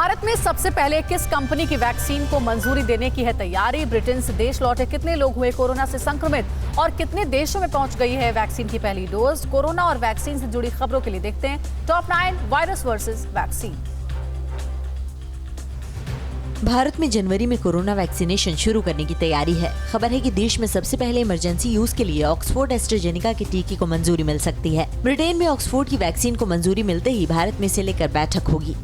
भारत में सबसे पहले किस कंपनी की वैक्सीन को मंजूरी देने की है तैयारी? ब्रिटेन से देश लौटे कितने लोग हुए कोरोना से संक्रमित और कितने देशों में पहुंच गई है वैक्सीन की पहली डोज? कोरोना और वैक्सीन से जुड़ी खबरों के लिए देखते हैं top 9 virus versus vaccine. Bharat में जनवरी में कोरोना वैक्सीनेशन शुरू करने की तैयारी है। खबर है कि देश में सबसे पहले इमरजेंसी यूज के लिए ऑक्सफोर्ड एस्ट्राजेनेका के टीके को मंजूरी मिल सकती है। ब्रिटेन में ऑक्सफोर्ड की वैक्सीन को मंजूरी मिलते ही भारत में इसे लेकर बैठक होगी।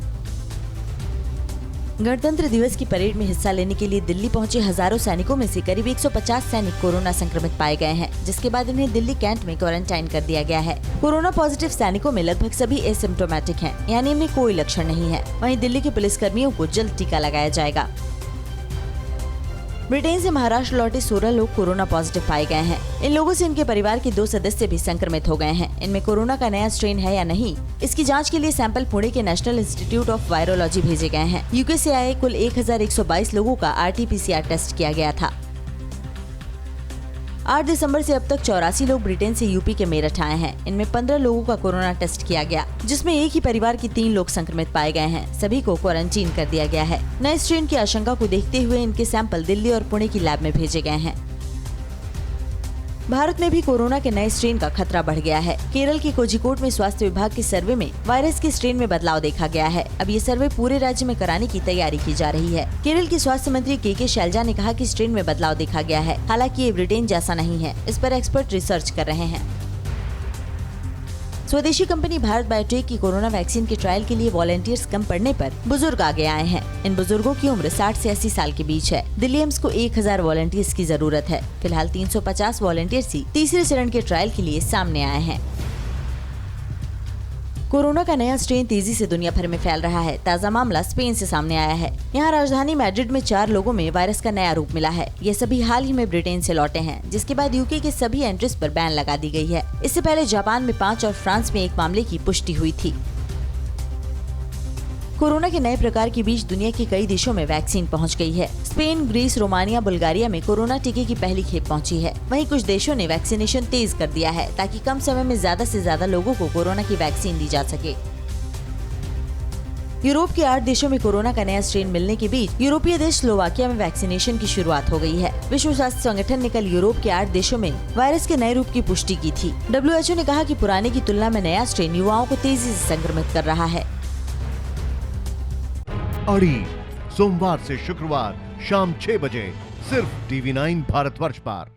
गणतंत्र दिवस की परेड में हिस्सा लेने के लिए दिल्ली पहुंचे हजारों सैनिकों में से करीब 150 सैनिक कोरोना संक्रमित पाए गए हैं, जिसके बाद इन्हें दिल्ली कैंट में क्वारंटाइन कर दिया गया है। कोरोना पॉजिटिव सैनिकों में लगभग सभी एसिम्प्टोमेटिक हैं, यानी इनमें कोई लक्षण नहीं है। वहीं दिल्ली के पुलिस कर्मियों को जल्द टीका लगाया जाएगा। ब्रिटेन से महाराष्ट्र लौटे 16 लोग कोरोना पॉजिटिव पाए गए हैं। इन लोगों से इनके परिवार के 2 सदस्य भी संक्रमित हो गए हैं। इनमें कोरोना का नया स्ट्रेन है या नहीं, इसकी जांच के लिए सैंपल पुणे के नेशनल इंस्टीट्यूट ऑफ वायरोलॉजी भेजे गए हैं। यूके से आए कुल 1122 लोगों का RT-PCR टेस्ट किया गया था। 8 दिसंबर से अब तक 84 लोग ब्रिटेन से यूपी के मेरठ आए हैं। इनमें 15 लोगों का कोरोना टेस्ट किया गया, जिसमें एक ही परिवार के 3 लोग संक्रमित पाए गए हैं। सभी को क्वारंटीन कर दिया गया है। नए स्ट्रेन की आशंका को देखते हुए इनके सैंपल दिल्ली और पुणे की लैब में भेजे गए हैं। भारत में भी कोरोना के नए स्ट्रेन का खतरा बढ़ गया है। केरल के कोझिकोड में स्वास्थ्य विभाग के सर्वे में वायरस के स्ट्रेन में बदलाव देखा गया है। अब ये सर्वे पूरे राज्य में कराने की तैयारी की जा रही है। केरल के स्वास्थ्य मंत्री के शैलजा ने कहा कि स्ट्रेन में बदलाव देखा गया है, हालांकि ये ब्रिटेन जैसा नहीं है। इस पर एक्सपर्ट रिसर्च कर रहे हैं। स्वदेशी कंपनी भारत बायोटेक की कोरोना वैक्सीन के ट्रायल के लिए वॉलंटियर्स कम पड़ने पर बुजुर्ग आगे आए हैं। इन बुजुर्गों की उम्र 60 से 80 साल के बीच है। दिल्ली एम्स को 1000 वॉलंटियर्स की जरूरत है। फिलहाल 350 वॉलंटियर्स ही तीसरे चरण के ट्रायल के लिए सामने आए हैं। कोरोना का नया स्ट्रेन तेजी से दुनिया भर में फैल रहा है। ताज़ा मामला स्पेन से सामने आया है। यहाँ राजधानी मैड्रिड में 4 लोगों में वायरस का नया रूप मिला है। ये सभी हाल ही में ब्रिटेन से लौटे हैं, जिसके बाद यूके के सभी एंट्रीज पर बैन लगा दी गई है। इससे पहले जापान में 5 और फ्रांस में 1 मामले की पुष्टि हुई थी। कोरोना के नए प्रकार के बीच दुनिया के कई देशों में वैक्सीन पहुंच गई है। स्पेन, ग्रीस, रोमानिया, बुल्गारिया में कोरोना टीके की पहली खेप पहुंची है। वहीं कुछ देशों ने वैक्सीनेशन तेज कर दिया है, ताकि कम समय में ज्यादा से ज्यादा लोगों को कोरोना की वैक्सीन दी जा सके। यूरोप के 8 देशों में कोरोना का नया स्ट्रेन मिलने के बीच यूरोपीय देश स्लोवाकिया में वैक्सीनेशन की शुरुआत हो गई है। विश्व स्वास्थ्य संगठन ने कल यूरोप के 8 देशों में वायरस के नए रूप की पुष्टि की थी। WHO ने कहा कि पुराने की तुलना में नया स्ट्रेन युवाओं को तेजी से संक्रमित कर रहा है। अड़ी सोमवार से शुक्रवार शाम 6 बजे सिर्फ TV9 भारतवर्ष पर।